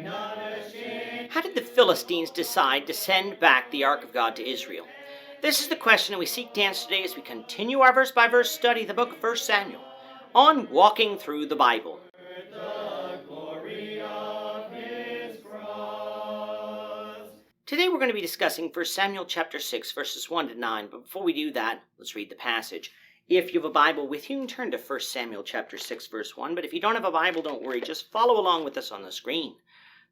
How did the Philistines decide to send back the Ark of God to Israel? This is the question that we seek to answer today as we continue our verse-by-verse study of the book of 1 Samuel on walking through the Bible. Today we're going to be discussing 1 Samuel chapter 6, verses 1 to 9. But before we do that, let's read the passage. If you have a Bible with you, turn to 1 Samuel chapter 6, verse 1. But if you don't have a Bible, don't worry. Just follow along with us on the screen.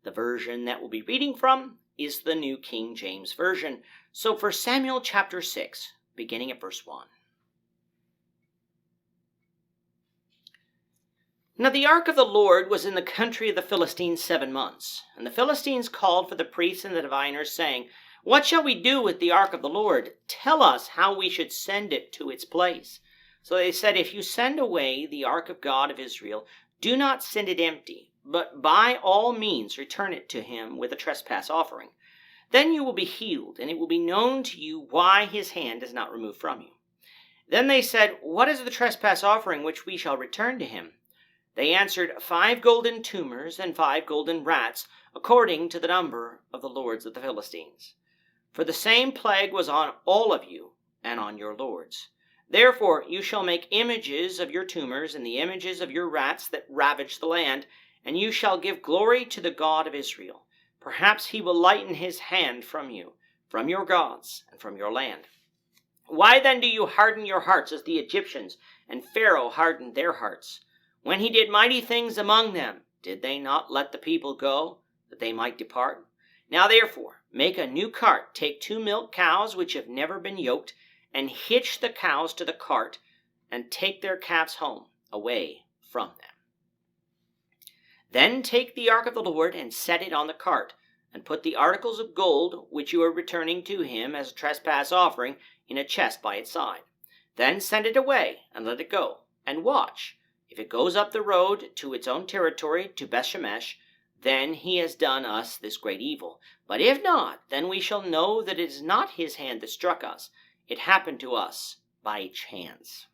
The version that we'll be reading from is the New King James Version. So 1 Samuel chapter 6, beginning at verse 1. Now the ark of the Lord was in the country of the Philistines 7 months. And the Philistines called for the priests and the diviners, saying, "What shall we do with the ark of the Lord? Tell us how we should send it to its place." So they said, "If you send away the ark of God of Israel, do not send it empty, but by all means return it to him with a trespass offering. Then you will be healed, and it will be known to you why his hand is not removed from you." Then they said, "What is the trespass offering which we shall return to him?" They answered, 5 golden tumors and 5 golden rats, according to the number of the lords of the Philistines. For the same plague was on all of you and on your lords. Therefore you shall make images of your tumors and the images of your rats that ravage the land, and you shall give glory to the God of Israel. Perhaps he will lighten his hand from you, from your gods, and from your land. Why then do you harden your hearts as the Egyptians, and Pharaoh hardened their hearts? When he did mighty things among them, did they not let the people go, that they might depart? Now therefore, make a new cart, take 2 milk cows which have never been yoked, and hitch the cows to the cart, and take their calves home, away from them. Then take the ark of the Lord, and set it on the cart, and put the articles of gold, which you are returning to him as a trespass offering, in a chest by its side. Then send it away, and let it go, and watch. If it goes up the road to its own territory, to Bethshemesh, then he has done us this great evil. But if not, then we shall know that it is not his hand that struck us. It happened to us by chance.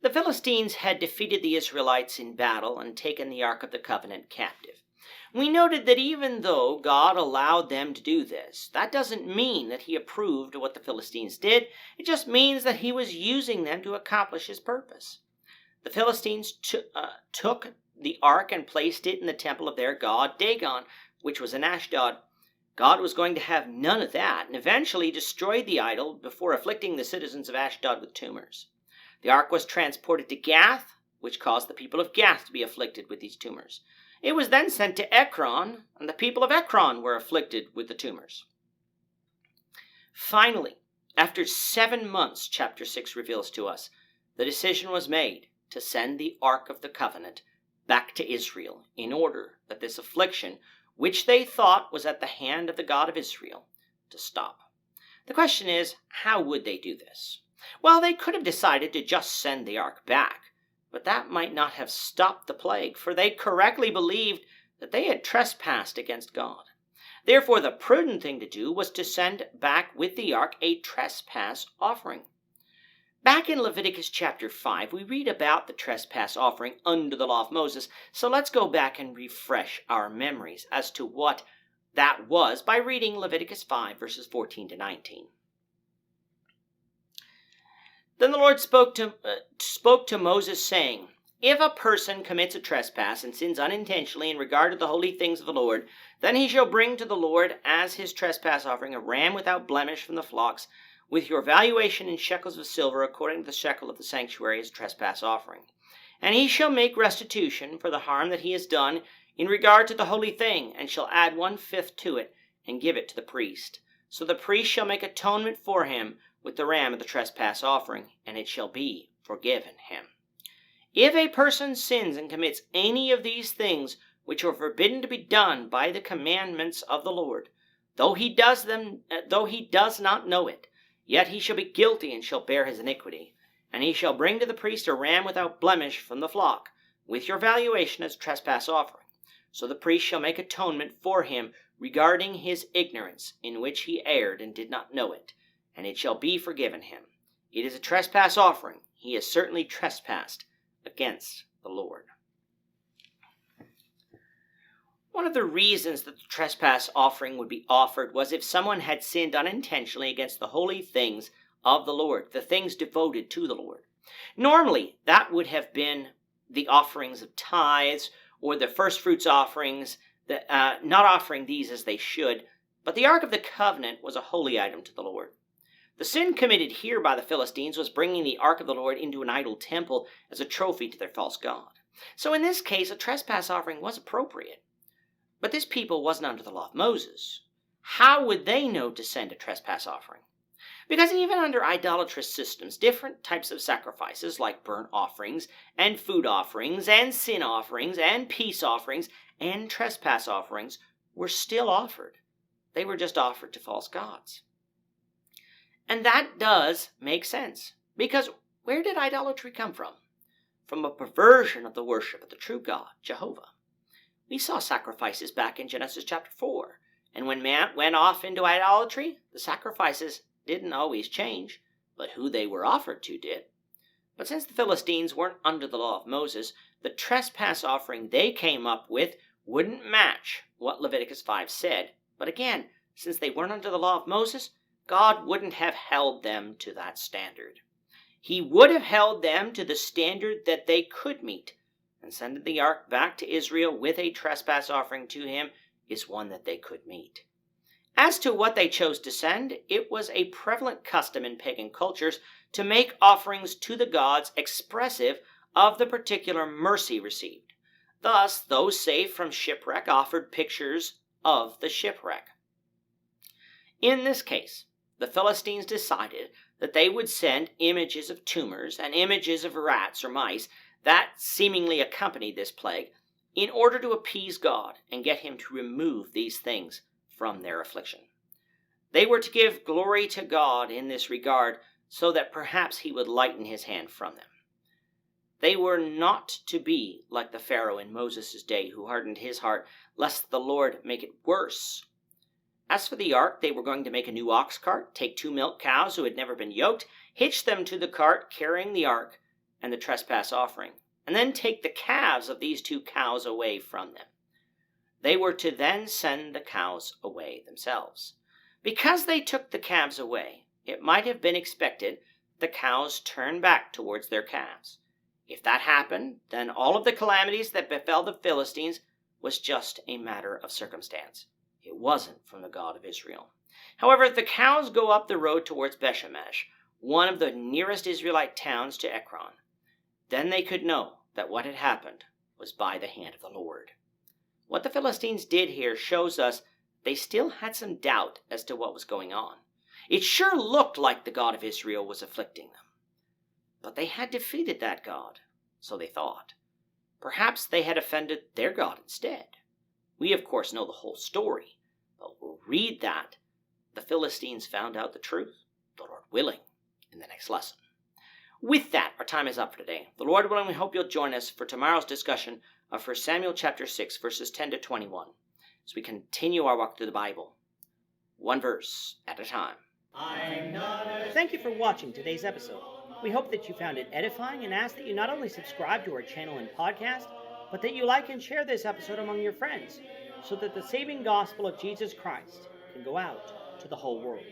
The Philistines had defeated the Israelites in battle and taken the Ark of the Covenant captive. We noted that even though God allowed them to do this, that doesn't mean that he approved of what the Philistines did. It just means that he was using them to accomplish his purpose. The Philistines took the ark and placed it in the temple of their god Dagon, which was in Ashdod. God was going to have none of that, and eventually destroyed the idol before afflicting the citizens of Ashdod with tumors. The ark was transported to Gath, which caused the people of Gath to be afflicted with these tumors. It was then sent to Ekron, and the people of Ekron were afflicted with the tumors. Finally, after 7 months, chapter 6 reveals to us, the decision was made to send the Ark of the Covenant back to Israel in order that this affliction, which they thought was at the hand of the God of Israel, to stop. The question is, how would they do this? Well, they could have decided to just send the ark back, but that might not have stopped the plague, for they correctly believed that they had trespassed against God. Therefore, the prudent thing to do was to send back with the ark a trespass offering. Back in Leviticus chapter 5, we read about the trespass offering under the law of Moses, so let's go back and refresh our memories as to what that was by reading Leviticus 5, verses 14 to 19. Then the Lord spoke to Moses, saying, "If a person commits a trespass and sins unintentionally in regard to the holy things of the Lord, then he shall bring to the Lord as his trespass offering a ram without blemish from the flocks, with your valuation in shekels of silver according to the shekel of the sanctuary as a trespass offering. And he shall make restitution for the harm that he has done in regard to the holy thing, and shall add 1/5 to it, and give it to the priest. So the priest shall make atonement for him with the ram of the trespass offering, and it shall be forgiven him. If a person sins and commits any of these things which are forbidden to be done by the commandments of the Lord, though he does not know it, yet he shall be guilty and shall bear his iniquity. And he shall bring to the priest a ram without blemish from the flock, with your valuation as trespass offering. So the priest shall make atonement for him regarding his ignorance, in which he erred and did not know it, and it shall be forgiven him. It is a trespass offering. He has certainly trespassed against the Lord." of the reasons that the trespass offering would be offered was if someone had sinned unintentionally against the holy things of the Lord, the things devoted to the Lord. Normally, that would have been the offerings of tithes or the first fruits offerings, not offering these as they should, but the Ark of the Covenant was a holy item to the Lord. The sin committed here by the Philistines was bringing the Ark of the Lord into an idol temple as a trophy to their false god. So in this case, a trespass offering was appropriate. But this people wasn't under the law of Moses. How would they know to send a trespass offering? Because even under idolatrous systems, different types of sacrifices like burnt offerings and food offerings and sin offerings and peace offerings and trespass offerings were still offered. They were just offered to false gods. And that does make sense, because where did idolatry come from? From a perversion of the worship of the true God, Jehovah. We saw sacrifices back in Genesis chapter 4, and when man went off into idolatry, the sacrifices didn't always change, but who they were offered to did. But since the Philistines weren't under the law of Moses, the trespass offering they came up with wouldn't match what Leviticus 5 said. But again, since they weren't under the law of Moses, God wouldn't have held them to that standard. He would have held them to the standard that they could meet, and sending the ark back to Israel with a trespass offering to him is one that they could meet. As to what they chose to send, it was a prevalent custom in pagan cultures to make offerings to the gods expressive of the particular mercy received. Thus, those saved from shipwreck offered pictures of the shipwreck. In this case, the Philistines decided that they would send images of tumors and images of rats or mice that seemingly accompanied this plague in order to appease God and get him to remove these things from their affliction. They were to give glory to God in this regard so that perhaps he would lighten his hand from them. They were not to be like the Pharaoh in Moses' day who hardened his heart lest the Lord make it worse. As for the ark, they were going to make a new ox cart, take 2 milk cows who had never been yoked, hitch them to the cart carrying the ark and the trespass offering, and then take the calves of these 2 cows away from them. They were to then send the cows away themselves. Because they took the calves away, it might have been expected the cows turn back towards their calves. If that happened, then all of the calamities that befell the Philistines was just a matter of circumstance. It wasn't from the God of Israel. However, if the cows go up the road towards Bethshemesh, one of the nearest Israelite towns to Ekron, then they could know that what had happened was by the hand of the Lord. What the Philistines did here shows us they still had some doubt as to what was going on. It sure looked like the God of Israel was afflicting them. But they had defeated that God, so they thought. Perhaps they had offended their God instead. We, of course, know the whole story, but we'll read that the Philistines found out the truth, the Lord willing, in the next lesson. With that, our time is up for today. The Lord willing, we hope you'll join us for tomorrow's discussion of 1 Samuel chapter 6, verses 10 to 21, as we continue our walk through the Bible, one verse at a time. Thank you for watching today's episode. We hope that you found it edifying and ask that you not only subscribe to our channel and podcast, but that you like and share this episode among your friends, so that the saving gospel of Jesus Christ can go out to the whole world.